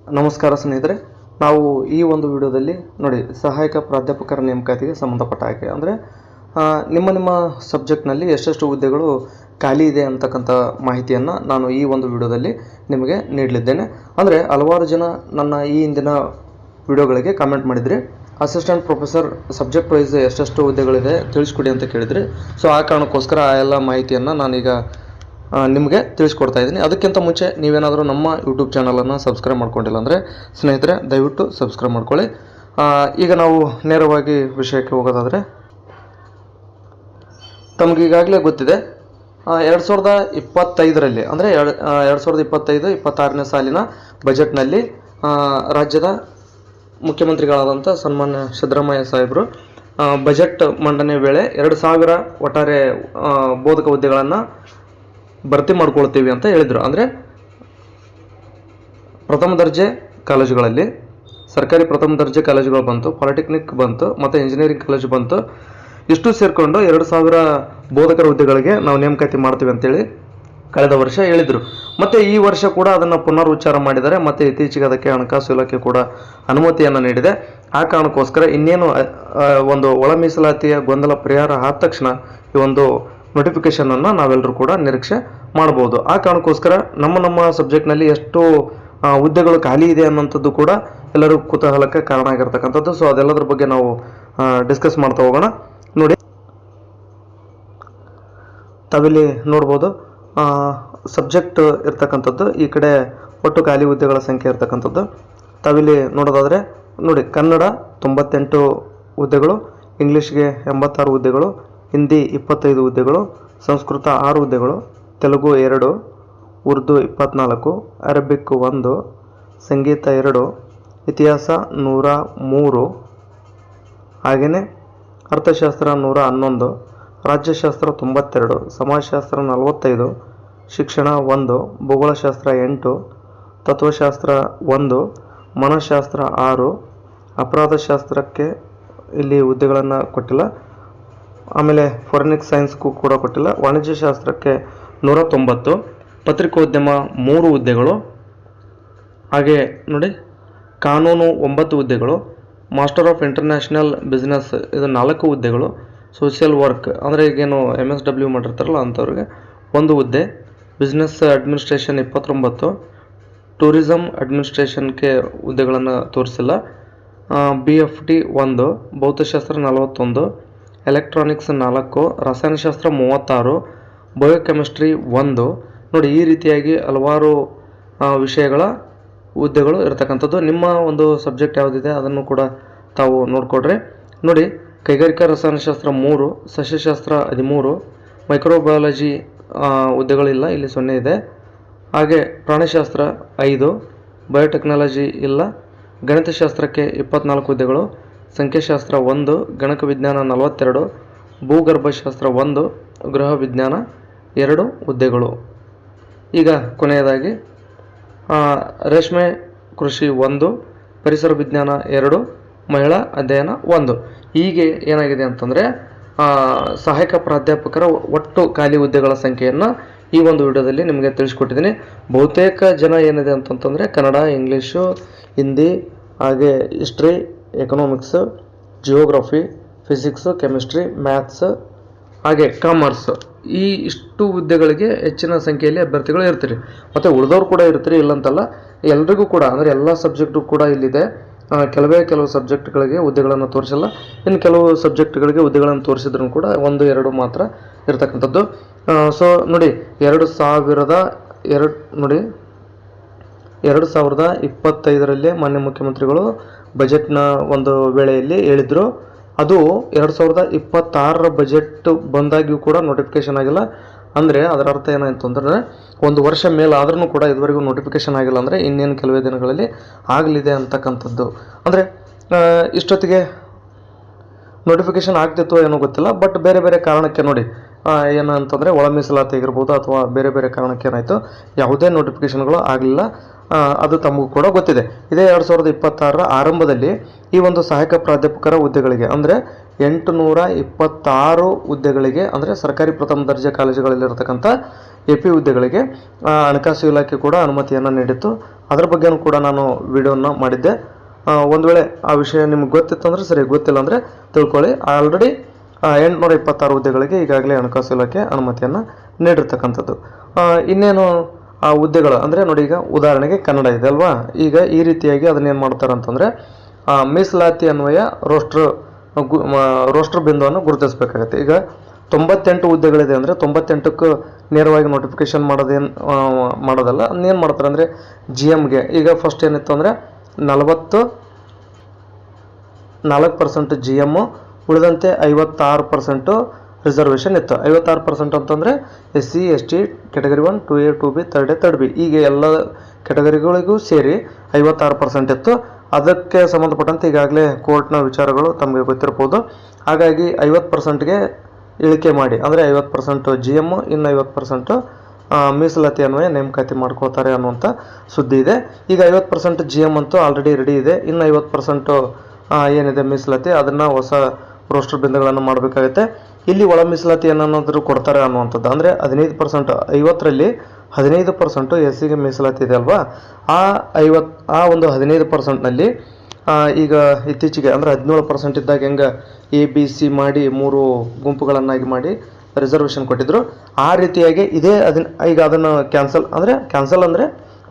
ನಮಸ್ಕಾರ ಸ್ನೇಹಿತರೆ. ನಾವು ಈ ಒಂದು ವಿಡಿಯೋದಲ್ಲಿ ನೋಡಿ ಸಹಾಯಕ ಪ್ರಾಧ್ಯಾಪಕರ ನೇಮಕಾತಿಗೆ ಸಂಬಂಧಪಟ್ಟ ಹಾಗೆ ಅಂದರೆ ನಿಮ್ಮ ಸಬ್ಜೆಕ್ಟ್ನಲ್ಲಿ ಎಷ್ಟೆಷ್ಟು ಹುದ್ದೆಗಳು ಖಾಲಿ ಇದೆ ಅಂತಕ್ಕಂಥ ಮಾಹಿತಿಯನ್ನು ನಾನು ಈ ಒಂದು ವಿಡಿಯೋದಲ್ಲಿ ನಿಮಗೆ ನೀಡಲಿದ್ದೇನೆ. ಅಂದರೆ ಹಲವಾರು ಜನ ನನ್ನ ಈ ಹಿಂದಿನ ವಿಡಿಯೋಗಳಿಗೆ ಕಾಮೆಂಟ್ ಮಾಡಿದ್ರಿ, ಅಸಿಸ್ಟೆಂಟ್ ಪ್ರೊಫೆಸರ್ ಸಬ್ಜೆಕ್ಟ್ ವೈಸ್ ಎಷ್ಟೆಷ್ಟು ಹುದ್ದೆಗಳಿದೆ ತಿಳಿಸ್ಕೊಡಿ ಅಂತ ಕೇಳಿದ್ರಿ. ಸೊ ಆ ಕಾರಣಕ್ಕೋಸ್ಕರ ಆ ಎಲ್ಲ ಮಾಹಿತಿಯನ್ನು ನಾನೀಗ ನಿಮಗೆ ತಿಳಿಸ್ಕೊಡ್ತಾ ಇದ್ದೀನಿ. ಅದಕ್ಕಿಂತ ಮುಂಚೆ ನೀವೇನಾದರೂ ನಮ್ಮ ಯೂಟ್ಯೂಬ್ ಚಾನಲನ್ನು ಸಬ್ಸ್ಕ್ರೈಬ್ ಮಾಡ್ಕೊಂಡಿಲ್ಲ ಅಂದರೆ ಸ್ನೇಹಿತರೆ ದಯವಿಟ್ಟು ಸಬ್ಸ್ಕ್ರೈಬ್ ಮಾಡ್ಕೊಳ್ಳಿ. ಈಗ ನಾವು ನೇರವಾಗಿ ವಿಷಯಕ್ಕೆ ಹೋಗೋದಾದರೆ, ತಮಗೀಗಾಗಲೇ ಗೊತ್ತಿದೆ 2025ರಲ್ಲಿ ಅಂದರೆ 2025-26ನೇ ಸಾಲಿನ ಬಜೆಟ್ನಲ್ಲಿ ರಾಜ್ಯದ ಮುಖ್ಯಮಂತ್ರಿಗಳಾದಂಥ ಸನ್ಮಾನ್ಯ ಸಿದ್ದರಾಮಯ್ಯ ಸಾಹೇಬರು ಬಜೆಟ್ ಮಂಡನೆ ವೇಳೆ 2000 ಒಟ್ಟಾರೆ ಬೋಧಕ ಹುದ್ದೆಗಳನ್ನು ಭರ್ತಿ ಮಾಡ್ಕೊಳ್ತೀವಿ ಅಂತ ಹೇಳಿದರು. ಅಂದರೆ ಪ್ರಥಮ ದರ್ಜೆ ಕಾಲೇಜುಗಳಲ್ಲಿ ಸರ್ಕಾರಿ ಪ್ರಥಮ ದರ್ಜೆ ಕಾಲೇಜುಗಳು ಬಂತು, ಪಾಲಿಟೆಕ್ನಿಕ್ ಬಂತು ಮತ್ತು ಇಂಜಿನಿಯರಿಂಗ್ ಕಾಲೇಜು ಬಂತು. ಇಷ್ಟು ಸೇರಿಕೊಂಡು 2000 ಬೋಧಕರ ಹುದ್ದೆಗಳಿಗೆ ನಾವು ನೇಮಕಾತಿ ಮಾಡ್ತೀವಿ ಅಂತೇಳಿ ಕಳೆದ ವರ್ಷ ಹೇಳಿದರು. ಮತ್ತು ಈ ವರ್ಷ ಕೂಡ ಅದನ್ನು ಪುನರುಚ್ಚಾರ ಮಾಡಿದ್ದಾರೆ. ಮತ್ತು ಇತ್ತೀಚೆಗೆ ಅದಕ್ಕೆ ಹಣಕಾಸು ಇಲಾಖೆ ಕೂಡ ಅನುಮತಿಯನ್ನು ನೀಡಿದೆ. ಆ ಕಾರಣಕ್ಕೋಸ್ಕರ ಇನ್ನೇನು ಒಂದು ಒಳ ಮೀಸಲಾತಿಯ ಗೊಂದಲ ಪರಿಹಾರ ಆದ ತಕ್ಷಣ ಈ ಒಂದು ನೋಟಿಫಿಕೇಷನನ್ನು ನಾವೆಲ್ಲರೂ ಕೂಡ ನಿರೀಕ್ಷೆ ಮಾಡ್ಬೋದು. ಆ ಕಾರಣಕ್ಕೋಸ್ಕರ ನಮ್ಮ ಸಬ್ಜೆಕ್ಟ್ನಲ್ಲಿ ಎಷ್ಟು ಹುದ್ದೆಗಳು ಖಾಲಿ ಇದೆ ಅನ್ನೋಂಥದ್ದು ಕೂಡ ಎಲ್ಲರೂ ಕುತೂಹಲಕ್ಕೆ ಕಾರಣ ಆಗಿರ್ತಕ್ಕಂಥದ್ದು. ಸೊ ಅದೆಲ್ಲದ್ರ ಬಗ್ಗೆ ನಾವು ಡಿಸ್ಕಸ್ ಮಾಡ್ತಾ ಹೋಗೋಣ. ನೋಡಿ, ತಾವಿಲ್ಲಿ ನೋಡ್ಬೋದು ಸಬ್ಜೆಕ್ಟ್ ಇರ್ತಕ್ಕಂಥದ್ದು, ಈ ಕಡೆ ಒಟ್ಟು ಖಾಲಿ ಹುದ್ದೆಗಳ ಸಂಖ್ಯೆ ಇರ್ತಕ್ಕಂಥದ್ದು. ತಾವಿಲ್ಲಿ ನೋಡೋದಾದರೆ ನೋಡಿ, ಕನ್ನಡ 98 ಹುದ್ದೆಗಳು, ಇಂಗ್ಲೀಷ್ಗೆ 86 ಹುದ್ದೆಗಳು, ಹಿಂದಿ 25 ಹುದ್ದೆಗಳು, ಸಂಸ್ಕೃತ 6 ಹುದ್ದೆಗಳು, ತೆಲುಗು 2, ಉರ್ದು 24, ಅರಬಿಕ್ 1, ಸಂಗೀತ 2, ಇತಿಹಾಸ 103, ಹಾಗೆಯೇ ಅರ್ಥಶಾಸ್ತ್ರ 111, ರಾಜ್ಯಶಾಸ್ತ್ರ 92, ಸಮಾಜಶಾಸ್ತ್ರ 45, ಶಿಕ್ಷಣ 1, ಭೂಗೋಳಶಾಸ್ತ್ರ 8, ತತ್ವಶಾಸ್ತ್ರ 1, ಮನಃಶಾಸ್ತ್ರ 6, ಅಪರಾಧಶಾಸ್ತ್ರಕ್ಕೆ ಇಲ್ಲಿ ಹುದ್ದೆಗಳನ್ನು ಕೊಟ್ಟಿಲ್ಲ, ಆಮೇಲೆ ಫಾರೆನಿಕ್ ಸೈನ್ಸ್ಗೂ ಕೂಡ ಕೊಟ್ಟಿಲ್ಲ, ವಾಣಿಜ್ಯಶಾಸ್ತ್ರಕ್ಕೆ 190, ಪತ್ರಿಕೋದ್ಯಮ 3 ಹುದ್ದೆಗಳು, ಹಾಗೆ ನೋಡಿ ಕಾನೂನು 9 ಹುದ್ದೆಗಳು, ಮಾಸ್ಟರ್ ಆಫ್ ಇಂಟರ್ನ್ಯಾಷನಲ್ ಬಿಸ್ನೆಸ್ ಇದು 4 ಹುದ್ದೆಗಳು, ಸೋಷಿಯಲ್ ವರ್ಕ್ ಅಂದರೆ ಈಗೇನು MSW ಮಾಡಿರ್ತಾರಲ್ಲ ಅಂಥವ್ರಿಗೆ 1 ಹುದ್ದೆ, ಬಿಸ್ನೆಸ್ ಅಡ್ಮಿನಿಸ್ಟ್ರೇಷನ್ 29, ಟೂರಿಸಮ್ ಅಡ್ಮಿನಿಸ್ಟ್ರೇಷನ್ಗೆ ಹುದ್ದೆಗಳನ್ನು ತೋರಿಸಿಲ್ಲ, BFT 1, ಭೌತಶಾಸ್ತ್ರ 41, ಎಲೆಕ್ಟ್ರಾನಿಕ್ಸ್ 4, ರಸಾಯನಶಾಸ್ತ್ರ 36, ಬಯೋಕೆಮಿಸ್ಟ್ರಿ 1. ನೋಡಿ, ಈ ರೀತಿಯಾಗಿ ಹಲವಾರು ವಿಷಯಗಳ ಹುದ್ದೆಗಳು ಇರತಕ್ಕಂಥದ್ದು. ನಿಮ್ಮ ಒಂದು ಸಬ್ಜೆಕ್ಟ್ ಯಾವುದಿದೆ ಅದನ್ನು ಕೂಡ ತಾವು ನೋಡಿಕೊಡ್ರಿ. ನೋಡಿ, ಕೈಗಾರಿಕಾ ರಸಾಯನಶಾಸ್ತ್ರ 3, ಸಸ್ಯಶಾಸ್ತ್ರ 13, ಮೈಕ್ರೋಬಯಾಲಜಿ ಹುದ್ದೆಗಳಿಲ್ಲ, ಇಲ್ಲಿ 0 ಇದೆ, ಹಾಗೆ ಪ್ರಾಣಿಶಾಸ್ತ್ರ 5, ಬಯೋಟೆಕ್ನಾಲಜಿ ಇಲ್ಲ, ಗಣಿತಶಾಸ್ತ್ರಕ್ಕೆ 24 ಹುದ್ದೆಗಳು, ಸಂಖ್ಯಾಶಾಸ್ತ್ರ 1, ಗಣಕ ವಿಜ್ಞಾನ 42, ಭೂಗರ್ಭಶಾಸ್ತ್ರ 1, ಗೃಹ ವಿಜ್ಞಾನ 2 ಹುದ್ದೆಗಳು. ಈಗ ಕೊನೆಯದಾಗಿ ರೇಷ್ಮೆ ಕೃಷಿ 1, ಪರಿಸರ ವಿಜ್ಞಾನ 2, ಮಹಿಳಾ ಅಧ್ಯಯನ 1. ಹೀಗೆ ಏನಾಗಿದೆ ಅಂತಂದರೆ ಸಹಾಯಕ ಪ್ರಾಧ್ಯಾಪಕರ ಒಟ್ಟು ಖಾಲಿ ಹುದ್ದೆಗಳ ಸಂಖ್ಯೆಯನ್ನು ಈ ಒಂದು ವಿಡಿಯೋದಲ್ಲಿ ನಿಮಗೆ ತಿಳಿಸ್ಕೊಟ್ಟಿದ್ದೀನಿ. ಬಹುತೇಕ ಜನ ಏನಿದೆ ಅಂತಂತಂದರೆ ಕನ್ನಡ, ಇಂಗ್ಲೀಷು, ಹಿಂದಿ, ಹಾಗೆ history, economics, geography, physics, chemistry, maths, ಹಾಗೆ ಕಾಮರ್ಸ್, ಈ ಇಷ್ಟು ಹುದ್ದೆಗಳಿಗೆ ಹೆಚ್ಚಿನ ಸಂಖ್ಯೆಯಲ್ಲಿ ಅಭ್ಯರ್ಥಿಗಳು ಇರ್ತೀರಿ. ಮತ್ತು ಉಳಿದವ್ರು ಕೂಡ ಇರ್ತೀರಿ, ಇಲ್ಲಂತಲ್ಲ, ಎಲ್ರಿಗೂ ಕೂಡ ಅಂದರೆ ಎಲ್ಲ ಸಬ್ಜೆಕ್ಟು ಕೂಡ ಇಲ್ಲಿದೆ. ಕೆಲವು ಸಬ್ಜೆಕ್ಟ್ಗಳಿಗೆ ಹುದ್ದೆಗಳನ್ನು ತೋರಿಸಿಲ್ಲ, ಇನ್ನು ಕೆಲವು ಸಬ್ಜೆಕ್ಟ್ಗಳಿಗೆ ಹುದ್ದೆಗಳನ್ನು ತೋರಿಸಿದ್ರು ಕೂಡ 1-2 ಮಾತ್ರ ಇರ್ತಕ್ಕಂಥದ್ದು. ಸೊ ನೋಡಿ, 2025ರಲ್ಲಿ ಮಾನ್ಯ ಮುಖ್ಯಮಂತ್ರಿಗಳು ಬಜೆಟ್ನ ಒಂದು ವೇಳೆಯಲ್ಲಿ ಹೇಳಿದರು. ಅದು 2026 ಬಜೆಟ್ ಬಂದಾಗಿಯೂ ಕೂಡ ನೋಟಿಫಿಕೇಷನ್ ಆಗಿಲ್ಲ. ಅಂದರೆ ಅದರ ಅರ್ಥ ಏನಾಯಿತು ಅಂತಂದರೆ 1 ವರ್ಷ ಮೇಲಾದ್ರೂ ಕೂಡ ಇದುವರೆಗೂ ನೋಟಿಫಿಕೇಷನ್ ಆಗಿಲ್ಲ. ಅಂದರೆ ಇನ್ನೇನು ಕೆಲವೇ ದಿನಗಳಲ್ಲಿ ಆಗಲಿದೆ ಅಂತಕ್ಕಂಥದ್ದು. ಅಂದರೆ ಇಷ್ಟೊತ್ತಿಗೆ ನೋಟಿಫಿಕೇಷನ್ ಆಗ್ತಿತ್ತು ಏನೋ ಗೊತ್ತಿಲ್ಲ, ಬಟ್ ಬೇರೆ ಕಾರಣಕ್ಕೆ ನೋಡಿ ಏನಂತಂದರೆ ಒಳ ಮೀಸಲಾತಿ ಆಗಿರ್ಬೋದು ಅಥವಾ ಬೇರೆ ಕಾರಣಕ್ಕೆ ಏನಾಯಿತು ಯಾವುದೇ ನೋಟಿಫಿಕೇಷನ್ಗಳು ಆಗಲಿಲ್ಲ. ಅದು ತಮಗೂ ಕೂಡ ಗೊತ್ತಿದೆ. ಇದೇ 2026ರ ಆರಂಭದಲ್ಲಿ ಈ ಒಂದು ಸಹಾಯಕ ಪ್ರಾಧ್ಯಾಪಕರ ಹುದ್ದೆಗಳಿಗೆ ಅಂದರೆ 826 ಹುದ್ದೆಗಳಿಗೆ ಅಂದರೆ ಸರ್ಕಾರಿ ಪ್ರಥಮ ದರ್ಜೆ ಕಾಲೇಜುಗಳಲ್ಲಿರತಕ್ಕಂಥ AP ಹುದ್ದೆಗಳಿಗೆ ಹಣಕಾಸು ಇಲಾಖೆ ಕೂಡ ಅನುಮತಿಯನ್ನು ನೀಡಿತ್ತು. ಅದರ ಬಗ್ಗೆಯೂ ಕೂಡ ನಾನು ವಿಡಿಯೋನ ಮಾಡಿದ್ದೆ. ಒಂದು ವೇಳೆ ಆ ವಿಷಯ ನಿಮ್ಗೆ ಗೊತ್ತಿತ್ತು ಅಂದರೆ ಸರಿ, ಗೊತ್ತಿಲ್ಲ ಅಂದರೆ ತಿಳ್ಕೊಳ್ಳಿ. ಆಲ್ರೆಡಿ 826 ಹುದ್ದೆಗಳಿಗೆ ಈಗಾಗಲೇ ಹಣಕಾಸು ಇಲಾಖೆ ಅನುಮತಿಯನ್ನು ನೀಡಿರ್ತಕ್ಕಂಥದ್ದು. ಇನ್ನೇನು ಆ ಹುದ್ದೆಗಳು ಅಂದರೆ ನೋಡಿ, ಈಗ ಉದಾಹರಣೆಗೆ ಕನ್ನಡ ಇದೆ ಅಲ್ವಾ, ಈಗ ಈ ರೀತಿಯಾಗಿ ಅದನ್ನೇನು ಮಾಡ್ತಾರೆ ಅಂತಂದರೆ ಮೀಸಲಾತಿ ಅನ್ವಯ ರೋಸ್ಟರ್ ಬಿಂದುವನ್ನು ಗುರುತಿಸಬೇಕಾಗತ್ತೆ. ಈಗ 98 ಹುದ್ದೆಗಳಿದೆ ಅಂದರೆ 98ಕ್ಕೂ ನೇರವಾಗಿ ನೋಟಿಫಿಕೇಶನ್ ಮಾಡೋದಲ್ಲ. ಅದನ್ನೇನು ಮಾಡ್ತಾರೆ ಅಂದರೆ GMಗೆ ಈಗ ಫಸ್ಟ್ ಏನಿತ್ತು ಅಂದರೆ 44% GM, ಉಳಿದಂತೆ 56% ರಿಸರ್ವೇಷನ್ ಇತ್ತು. 56% ಅಂತಂದರೆ SC ST category 1 2A 2B 3D ಹೀಗೆ ಎಲ್ಲ ಕ್ಯಾಟಗರಿಗಳಿಗೂ ಸೇರಿ 56% ಇತ್ತು. ಅದಕ್ಕೆ ಸಂಬಂಧಪಟ್ಟಂತೆ ಈಗಾಗಲೇ ಕೋರ್ಟ್ನ ವಿಚಾರಗಳು ತಮಗೆ ಗೊತ್ತಿರ್ಬೋದು. ಹಾಗಾಗಿ 50%ಗೆ ಇಳಿಕೆ ಮಾಡಿ, ಅಂದರೆ 50% GM, ಇನ್ನು 50% ಮೀಸಲಾತಿ ಅನ್ವಯ ನೇಮಕಾತಿ ಮಾಡ್ಕೋತಾರೆ ಅನ್ನುವಂಥ ಸುದ್ದಿ ಇದೆ. ಈಗ 50% GM ಅಂತೂ ಆಲ್ರೆಡಿ ರೆಡಿ ಇದೆ. ಇನ್ನು 50% ಏನಿದೆ ಮೀಸಲಾತಿ, ಅದನ್ನು ಹೊಸ ರೋಸ್ಟರ್ ಬಿಂದುಗಳನ್ನು ಮಾಡಬೇಕಾಗುತ್ತೆ. ಇಲ್ಲಿ ಒಳ ಮೀಸಲಾತಿ ಏನಾದರೂ ಕೊಡ್ತಾರೆ ಅನ್ನುವಂಥದ್ದು, ಅಂದರೆ 15%, 50ರಲ್ಲಿ 15% SCಗೆ ಮೀಸಲಾತಿ ಇದೆ ಅಲ್ವಾ, ಆ ಒಂದು 15%ನಲ್ಲಿ ಈಗ ಇತ್ತೀಚೆಗೆ ಅಂದರೆ 17% ಇದ್ದಾಗ ಹೆಂಗೆ ABC ಮಾಡಿ 3 ಗುಂಪುಗಳನ್ನಾಗಿ ಮಾಡಿ ರಿಸರ್ವೇಷನ್ ಕೊಟ್ಟಿದ್ರು, ಆ ರೀತಿಯಾಗಿ ಈಗ ಅದನ್ನು ಕ್ಯಾನ್ಸಲ್ ಅಂದರೆ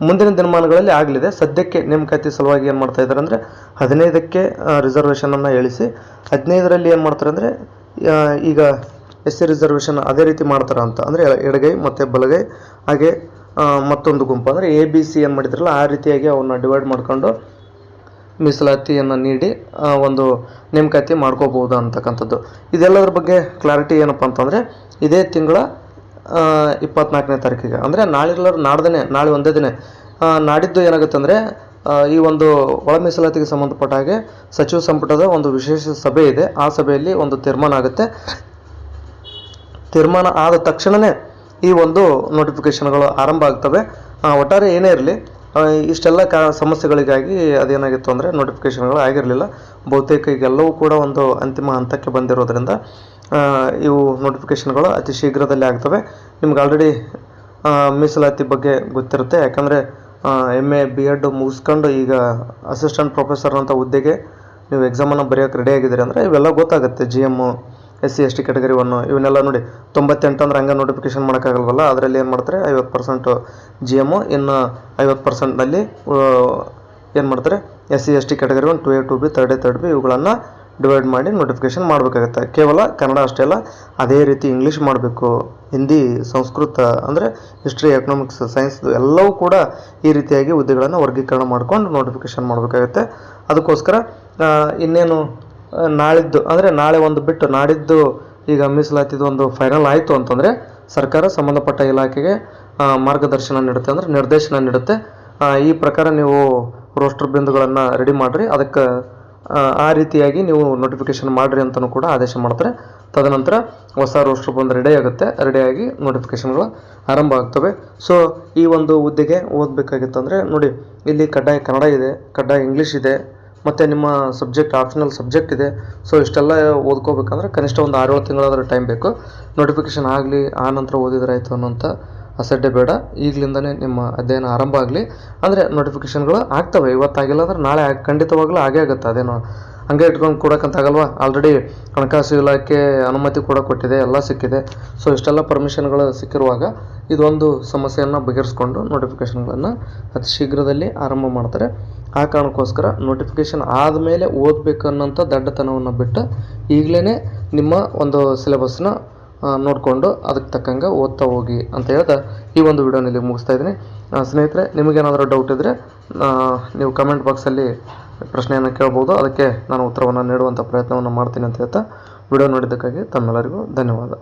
ಮುಂದಿನ ದಿನಮಾನಗಳಲ್ಲಿ ಆಗಲಿದೆ. ಸದ್ಯಕ್ಕೆ ನೇಮಕಾತಿ ಸಲುವಾಗಿ ಏನು ಮಾಡ್ತಾ ಇದ್ದಾರೆ ಅಂದರೆ 15ಕ್ಕೆ ರಿಸರ್ವೇಷನನ್ನು ಇಳಿಸಿ 15ರಲ್ಲಿ ಏನು ಮಾಡ್ತಾರೆ ಅಂದರೆ ಈಗ SC ರಿಸರ್ವೇಷನ್ ಅದೇ ರೀತಿ ಮಾಡ್ತಾರೆ ಅಂತ, ಅಂದರೆ ಎಡಗೈ ಮತ್ತು ಬಲಗೈ ಹಾಗೆ ಮತ್ತೊಂದು ಗುಂಪು ಅಂದರೆ ABC ಏನು ಮಾಡಿದ್ರಲ್ಲ ಆ ರೀತಿಯಾಗಿ ಅವನ್ನ ಡಿವೈಡ್ ಮಾಡ್ಕೊಂಡು ಮೀಸಲಾತಿಯನ್ನು ನೀಡಿ ಒಂದು ನೇಮಕಾತಿ ಮಾಡ್ಕೋಬಹುದು ಅಂತಕ್ಕಂಥದ್ದು. ಇದೆಲ್ಲದರ ಬಗ್ಗೆ ಕ್ಲಾರಿಟಿ ಏನಪ್ಪ ಅಂತಂದರೆ ಇದೇ ತಿಂಗಳ 24ನೇ ತಾರೀಕಿಗೆ ಅಂದರೆ ನಾಳೆ ಒಂದೇ ದಿನ ನಾಡಿದ್ದು ಏನಾಗುತ್ತೆ ಅಂದರೆ ಈ ಒಂದು ಒಳ ಮೀಸಲಾತಿಗೆ ಸಂಬಂಧಪಟ್ಟ ಹಾಗೆ ಸಚಿವ ಸಂಪುಟದ ಒಂದು ವಿಶೇಷ ಸಭೆ ಇದೆ. ಆ ಸಭೆಯಲ್ಲಿ ಒಂದು ತೀರ್ಮಾನ ಆಗುತ್ತೆ. ತೀರ್ಮಾನ ಆದ ತಕ್ಷಣವೇ ಈ ಒಂದು ನೋಟಿಫಿಕೇಷನ್ಗಳು ಆರಂಭ ಆಗ್ತವೆ. ಒಟ್ಟಾರೆ ಏನೇ ಇರಲಿ ಇಷ್ಟೆಲ್ಲ ಸಮಸ್ಯೆಗಳಿಗಾಗಿ ಅದೇನಾಗಿತ್ತು ಅಂದರೆ ನೋಟಿಫಿಕೇಷನ್ಗಳು ಆಗಿರಲಿಲ್ಲ. ಬಹುತೇಕ ಈಗೆಲ್ಲವೂ ಕೂಡ ಒಂದು ಅಂತಿಮ ಹಂತಕ್ಕೆ ಬಂದಿರೋದ್ರಿಂದ ಇವು ನೋಟಿಫಿಕೇಷನ್ಗಳು ಅತಿ ಶೀಘ್ರದಲ್ಲೇ ಆಗ್ತವೆ. ನಿಮ್ಗೆ ಆಲ್ರೆಡಿ ಮೀಸಲಾತಿ ಬಗ್ಗೆ ಗೊತ್ತಿರುತ್ತೆ, ಯಾಕಂದರೆ MA B.Ed ಮುಗಿಸ್ಕೊಂಡು ಈಗ ಅಸಿಸ್ಟೆಂಟ್ ಪ್ರೊಫೆಸರ್ ಅಂತ ಹುದ್ದೆಗೆ ನೀವು ಎಕ್ಸಾಮನ್ನು ಬರೆಯೋಕ್ಕೆ ರೆಡಿ ಆಗಿದ್ದೀರಿ ಅಂದರೆ ಇವೆಲ್ಲ ಗೊತ್ತಾಗುತ್ತೆ. GM SC ST ಕ್ಯಾಟಗರಿ 1 ಇವನ್ನೆಲ್ಲ ನೋಡಿ 98 ಅಂದ್ರೆ ಹಂಗೆ ನೋಟಿಫಿಕೇಶನ್ ಮಾಡೋಕ್ಕಾಗಲ್ವಲ್ಲ, ಅದರಲ್ಲಿ ಏನು ಮಾಡ್ತಾರೆ 50% GM, ಇನ್ನು 50%ನಲ್ಲಿ ಏನು ಮಾಡ್ತಾರೆ SC ST category 1 2A 2B 3D ಇವುಗಳನ್ನು ಡಿವೈಡ್ ಮಾಡಿ ನೋಟಿಫಿಕೇಶನ್ ಮಾಡಬೇಕಾಗುತ್ತೆ. ಕೇವಲ ಕನ್ನಡ ಅಷ್ಟೇ ಅಲ್ಲ, ಅದೇ ರೀತಿ ಇಂಗ್ಲೀಷ್ ಮಾಡಬೇಕು, ಹಿಂದಿ, ಸಂಸ್ಕೃತ ಅಂದರೆ ಹಿಸ್ಟ್ರಿ, ಎಕನಾಮಿಕ್ಸ್, ಸೈನ್ಸ್ ಎಲ್ಲವೂ ಕೂಡ ಈ ರೀತಿಯಾಗಿ ಹುದ್ದೆಗಳನ್ನು ವರ್ಗೀಕರಣ ಮಾಡ್ಕೊಂಡು ನೋಟಿಫಿಕೇಶನ್ ಮಾಡಬೇಕಾಗುತ್ತೆ. ಅದಕ್ಕೋಸ್ಕರ ಇನ್ನೇನು ನಾಳಿದ್ದು ಅಂದರೆ ನಾಳೆ ಒಂದು ಬಿಟ್ಟು ನಾಡಿದ್ದು ಈಗ ಮೀಸಲಾತಿದು ಒಂದು ಫೈನಲ್ ಆಯಿತು ಅಂತಂದರೆ ಸರ್ಕಾರ ಸಂಬಂಧಪಟ್ಟ ಇಲಾಖೆಗೆ ಮಾರ್ಗದರ್ಶನ ನೀಡುತ್ತೆ, ಅಂದರೆ ನಿರ್ದೇಶನ ನೀಡುತ್ತೆ. ಈ ಪ್ರಕಾರ ನೀವು ರೋಸ್ಟರ್ ಬಿಂದುಗಳನ್ನು ರೆಡಿ ಮಾಡಿರಿ, ಅದಕ್ಕೆ ಆ ರೀತಿಯಾಗಿ ನೀವು ನೋಟಿಫಿಕೇಶನ್ ಮಾಡಿರಿ ಅಂತಲೂ ಕೂಡ ಆದೇಶ ಮಾಡ್ತಾರೆ. ತದನಂತರ ಹೊಸ ರೋಸ್ಟರ್ ಬಂದು ರೆಡಿಯಾಗಿ ನೋಟಿಫಿಕೇಶನ್ಗಳು ಆರಂಭ ಆಗ್ತವೆ. ಸೊ ಈ ಒಂದು ಹುದ್ದೆಗೆ ಓದಬೇಕಾಗಿತ್ತಂದರೆ ನೋಡಿ, ಇಲ್ಲಿ ಕಡ್ಡಾಯ ಕನ್ನಡ ಇದೆ, ಕಡ್ಡಾಯ ಇಂಗ್ಲೀಷ್ ಇದೆ, ಮತ್ತು ನಿಮ್ಮ ಸಬ್ಜೆಕ್ಟ್ ಆಪ್ಷನಲ್ ಸಬ್ಜೆಕ್ಟ್ ಇದೆ. ಸೊ ಇಷ್ಟೆಲ್ಲ ಓದ್ಕೋಬೇಕಂದ್ರೆ ಕನಿಷ್ಠ ಒಂದು 6-7 ತಿಂಗಳಾದರೂ ಟೈಮ್ ಬೇಕು. ನೋಟಿಫಿಕೇಶನ್ ಆಗಲಿ ಆ ನಂತರ ಓದಿದ್ರಾಯ್ತು ಅನ್ನೋಂಥ ಅಸಡ್ಡೆ ಬೇಡ. ಈಗಲಿಂದನೇ ನಿಮ್ಮ ಅಧ್ಯಯನ ಆರಂಭ ಆಗಲಿ. ಅಂದರೆ ನೋಟಿಫಿಕೇಶನ್ಗಳು ಆಗ್ತವೆ, ಇವತ್ತಾಗಿಲ್ಲ ಅಂದ್ರೆ ನಾಳೆ ಖಂಡಿತವಾಗ್ಲೂ ಆಗೇ ಆಗುತ್ತೆ. ಅದೇನೋ ಹಂಗೆ ಇಟ್ಕೊಂಡು ಕೊಡೋಕ್ಕಂತಾಗಲ್ವಾ, ಆಲ್ರೆಡಿ ಹಣಕಾಸು ಇಲಾಖೆ ಅನುಮತಿ ಕೂಡ ಕೊಟ್ಟಿದೆ, ಎಲ್ಲ ಸಿಕ್ಕಿದೆ. ಸೊ ಇಷ್ಟೆಲ್ಲ ಪರ್ಮಿಷನ್ಗಳು ಸಿಕ್ಕಿರುವಾಗ ಇದೊಂದು ಸಮಸ್ಯೆಯನ್ನು ಬಗೆಹರಿಸ್ಕೊಂಡು ನೋಟಿಫಿಕೇಷನ್ಗಳನ್ನು ಅತಿ ಶೀಘ್ರದಲ್ಲಿ ಆರಂಭ ಮಾಡ್ತಾರೆ. ಆ ಕಾರಣಕ್ಕೋಸ್ಕರ ನೋಟಿಫಿಕೇಷನ್ ಆದಮೇಲೆ ಓದಬೇಕನ್ನೋಂಥ ದಡ್ಡತನವನ್ನು ಬಿಟ್ಟು ಈಗಲೇ ನಿಮ್ಮ ಒಂದು ಸಿಲೆಬಸ್ನ ನೋಡಿಕೊಂಡು ಅದಕ್ಕೆ ತಕ್ಕಂಗೆ ಓದ್ತಾ ಹೋಗಿ ಅಂತ ಹೇಳ್ತಾ ಈ ಒಂದು ವಿಡಿಯೋನಲ್ಲಿ ಮುಗಿಸ್ತಾ ಇದ್ದೀನಿ. ಸ್ನೇಹಿತರೆ, ನಿಮಗೇನಾದರೂ ಡೌಟ್ ಇದ್ದರೆ ನೀವು ಕಮೆಂಟ್ ಬಾಕ್ಸಲ್ಲಿ ಪ್ರಶ್ನೆಯನ್ನು ಕೇಳ್ಬೋದು, ಅದಕ್ಕೆ ನಾನು ಉತ್ತರವನ್ನು ನೀಡುವಂಥ ಪ್ರಯತ್ನವನ್ನು ಮಾಡ್ತೀನಿ ಅಂತ ಹೇಳ್ತಾ ವಿಡಿಯೋ ನೋಡಿದ್ದಕ್ಕಾಗಿ ತಮ್ಮೆಲ್ಲರಿಗೂ ಧನ್ಯವಾದ.